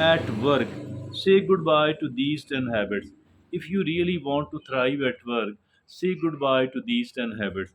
at work, say goodbye to these 10 habits. If you really want to thrive at work, say goodbye to these 10 habits.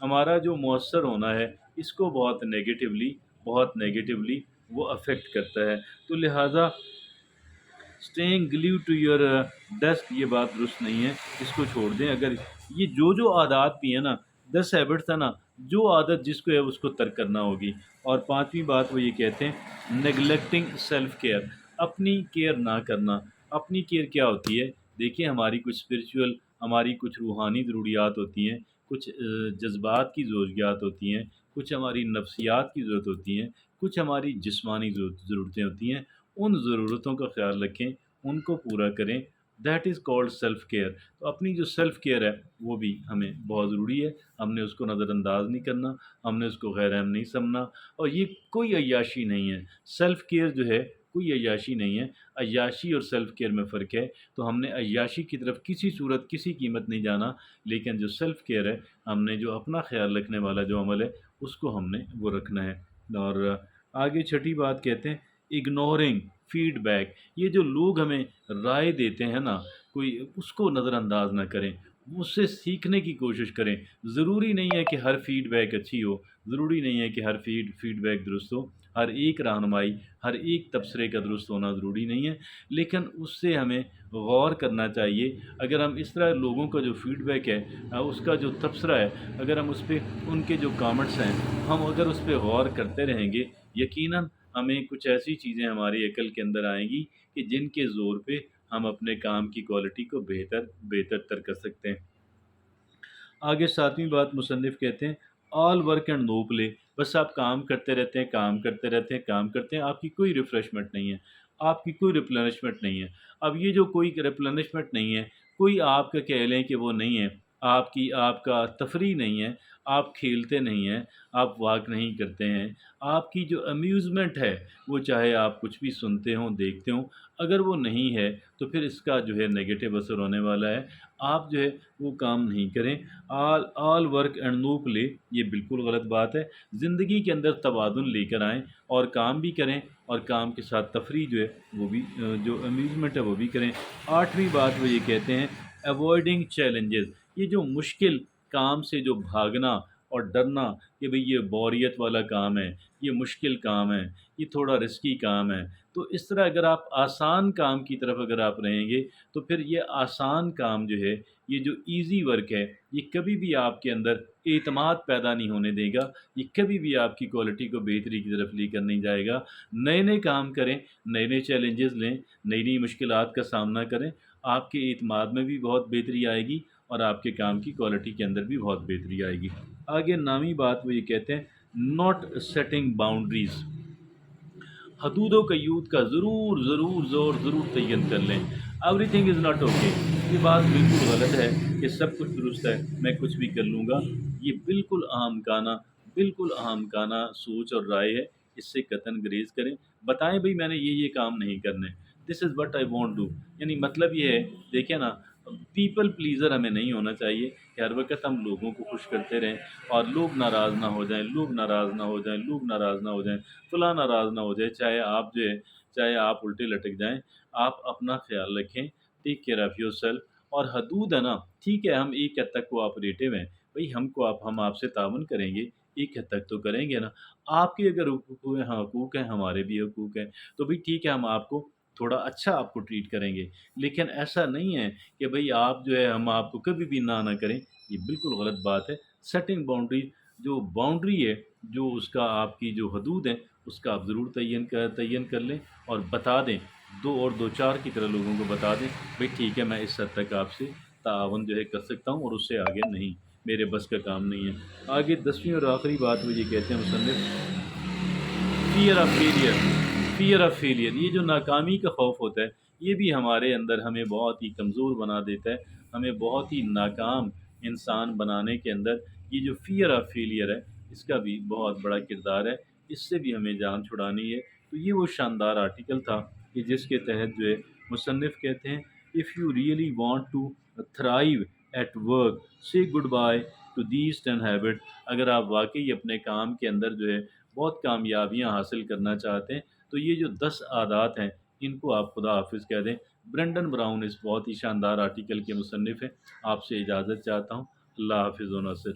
ہمارا جو مؤثر ہونا ہے اس کو بہت نیگیٹیولی وہ افیکٹ کرتا ہے۔ تو لہٰذا staying glue to your desk یہ بات درست نہیں ہے، اس کو چھوڑ دیں۔ اگر یہ جو عادات بھی ہیں نا، 10 ہیبٹس ہے نا، جو عادت جس کو ہے اس کو ترک کرنا ہوگی۔ اور پانچویں بات وہ یہ کہتے ہیں نگلیکٹنگ سیلف کیئر، اپنی کیئر نہ کرنا۔ اپنی کیئر کیا ہوتی ہے؟ دیکھیں ہماری کچھ اسپریچول، ہماری کچھ روحانی ضروریات ہوتی ہیں، کچھ جذبات کی ضروریات ہوتی ہیں، کچھ ہماری نفسیات کی ضرورت ہوتی ہیں، کچھ ہماری جسمانی ضرورتیں ہوتی ہیں۔ ان ضرورتوں کا خیال رکھیں، ان کو پورا کریں، that is called self care. تو اپنی جو سیلف کیئر ہے وہ بھی ہمیں بہت ضروری ہے، ہم نے اس کو نظر انداز نہیں کرنا، ہم نے اس کو غیر اہم نہیں سمجھنا۔ اور یہ کوئی عیاشی نہیں ہے، سیلف کیئر جو ہے کوئی عیاشی نہیں ہے۔ عیاشی اور سیلف کیئر میں فرق ہے، تو ہم نے عیاشی کی طرف کسی صورت کسی قیمت نہیں جانا، لیکن جو سیلف کیئر ہے، ہم نے جو اپنا خیال رکھنے والا جو عمل ہے اس کو ہم نے وہ رکھنا ہے۔ اور آگے چھٹی بات کہتے ہیں اگنورنگ فیڈ بیک۔ یہ جو لوگ ہمیں رائے دیتے ہیں نا، کوئی اس کو نظر انداز نہ کریں، اس سے سیکھنے کی کوشش کریں۔ ضروری نہیں ہے کہ ہر فیڈ بیک اچھی ہو، ضروری نہیں ہے کہ ہر فیڈ بیک درست ہو، ہر ایک رہنمائی، ہر ایک تبصرے کا درست ہونا ضروری نہیں ہے، لیکن اس سے ہمیں غور کرنا چاہیے۔ اگر ہم اس طرح لوگوں کا جو فیڈ بیک ہے، اس کا جو تبصرہ ہے، اگر ہم اس پہ ان کے جو کامنٹس ہیں، ہم اگر اس پہ غور کرتے رہیں گے، یقیناً ہمیں کچھ ایسی چیزیں ہماری عقل کے اندر آئیں گی کہ جن کے زور پہ ہم اپنے کام کی کوالٹی کو بہتر تر کر سکتے ہیں۔ آگے ساتویں بات مصنف کہتے ہیں آل ورک اینڈ نو پلے۔ بس آپ کام کرتے رہتے ہیں، کام کرتے رہتے ہیں، کام کرتے ہیں، آپ کی کوئی ریفریشمنٹ نہیں ہے، آپ کی کوئی ریپلینشمنٹ نہیں ہے۔ اب یہ جو کوئی ریپلینشمنٹ نہیں ہے، کوئی آپ کا کہہ لیں کہ وہ نہیں ہے، آپ کا تفریح نہیں ہے، آپ کھیلتے نہیں ہیں، آپ واک نہیں کرتے ہیں، آپ کی جو امیوزمنٹ ہے وہ چاہے آپ کچھ بھی سنتے ہوں دیکھتے ہوں، اگر وہ نہیں ہے تو پھر اس کا جو ہے نگیٹو اثر ہونے والا ہے۔ آپ جو ہے وہ کام نہیں کریں۔ آل ورک اینڈ نو پلے یہ بالکل غلط بات ہے۔ زندگی کے اندر توازن لے کر آئیں اور کام بھی کریں، اور کام کے ساتھ تفریح جو ہے وہ بھی جو امیوزمنٹ ہے وہ بھی کریں۔ آٹھویں بات وہ یہ کہتے ہیں ایوائڈنگ چیلنجز۔ یہ جو مشکل کام سے جو بھاگنا اور ڈرنا کہ بھئی یہ بوریت والا کام ہے، یہ مشکل کام ہے، یہ تھوڑا رسکی کام ہے، تو اس طرح اگر آپ آسان کام کی طرف اگر آپ رہیں گے تو پھر یہ آسان کام جو ہے، یہ جو ایزی ورک ہے، یہ کبھی بھی آپ کے اندر اعتماد پیدا نہیں ہونے دے گا، یہ کبھی بھی آپ کی کوالٹی کو بہتری کی طرف لے کر نہیں جائے گا۔ نئے نئے کام کریں، نئے نئے چیلنجز لیں، نئی نئی مشکلات کا سامنا کریں، آپ کے اعتماد میں بھی بہت بہتری آئے گی اور آپ کے کام کی کوالٹی کے اندر بھی بہت بہتری آئے گی۔ آگے نامی بات وہ یہ کہتے ہیں ناٹ سیٹنگ باؤنڈریز۔ حدود و قیود کا ضرور تعین کر لیں۔ Every thing is not okay, یہ بات بالکل غلط ہے کہ سب کچھ درست ہے میں کچھ بھی کر لوں گا، یہ بالکل اہم کانہ سوچ اور رائے ہے، اس سے قطعاً گریز کریں۔ بتائیں بھئی میں نے یہ کام نہیں کرنے، this is what I want do, یعنی مطلب یہ ہے، دیکھیں نا، پیپل پلیزر ہمیں نہیں ہونا چاہیے کہ ہر وقت ہم لوگوں کو خوش کرتے رہیں اور لوگ ناراض نہ ہو جائیں، لوگ ناراض نہ ہو جائیں، لوگ ناراض نہ ہو جائیں، فلاں ناراض نہ ہو جائے، چاہے آپ الٹے لٹک جائیں۔ آپ اپنا خیال رکھیں، take care of your self. اور حدود ہے نا، ٹھیک ہے ہم ایک حد تک کوآپریٹو ہیں، بھئی ہم آپ سے تعاون کریں گے، ایک حد تک تو کریں گے نا۔ آپ کے اگر حقوق ہیں، ہمارے بھی حقوق ہیں، تو بھئی ٹھیک ہے ہم آپ کو تھوڑا اچھا آپ کو ٹریٹ کریں گے، لیکن ایسا نہیں ہے کہ بھئی آپ جو ہے ہم آپ کو کبھی بھی نہ کریں، یہ بالکل غلط بات ہے۔ سیٹنگ باؤنڈری، جو باؤنڈری ہے، جو اس کا آپ کی جو حدود ہیں، اس کا آپ ضرور تعین کر لیں اور بتا دیں، دو چار کی طرح لوگوں کو بتا دیں، بھئی ٹھیک ہے میں اس حد تک آپ سے تعاون جو ہے کر سکتا ہوں اور اس سے آگے نہیں، میرے بس کا کام نہیں ہے۔ آگے 10ویں اور آخری بات وہ یہ کہتے ہیں مصنف فیئر آف فیلئر، یہ جو ناکامی کا خوف ہوتا ہے، یہ بھی ہمارے اندر ہمیں بہت ہی کمزور بنا دیتا ہے، ہمیں بہت ہی ناکام انسان بنانے کے اندر یہ جو فیئر آف فیلئر ہے اس کا بھی بہت بڑا کردار ہے، اس سے بھی ہمیں جان چھڑانی ہے۔ تو یہ وہ شاندار آرٹیکل تھا کہ جس کے تحت جو ہے مصنف کہتے ہیں if you really want to thrive at work سے good bye to these 10 habit. اگر آپ واقعی اپنے کام کے اندر جو ہے بہت کامیابیاں حاصل کرنا چاہتے ہیں تو یہ جو 10 عادات ہیں ان کو آپ خدا حافظ کہہ دیں۔ برینڈن براؤن اس بہت ہی شاندار آرٹیکل کے مصنف ہیں۔ آپ سے اجازت چاہتا ہوں، اللہ حافظ و ناصر۔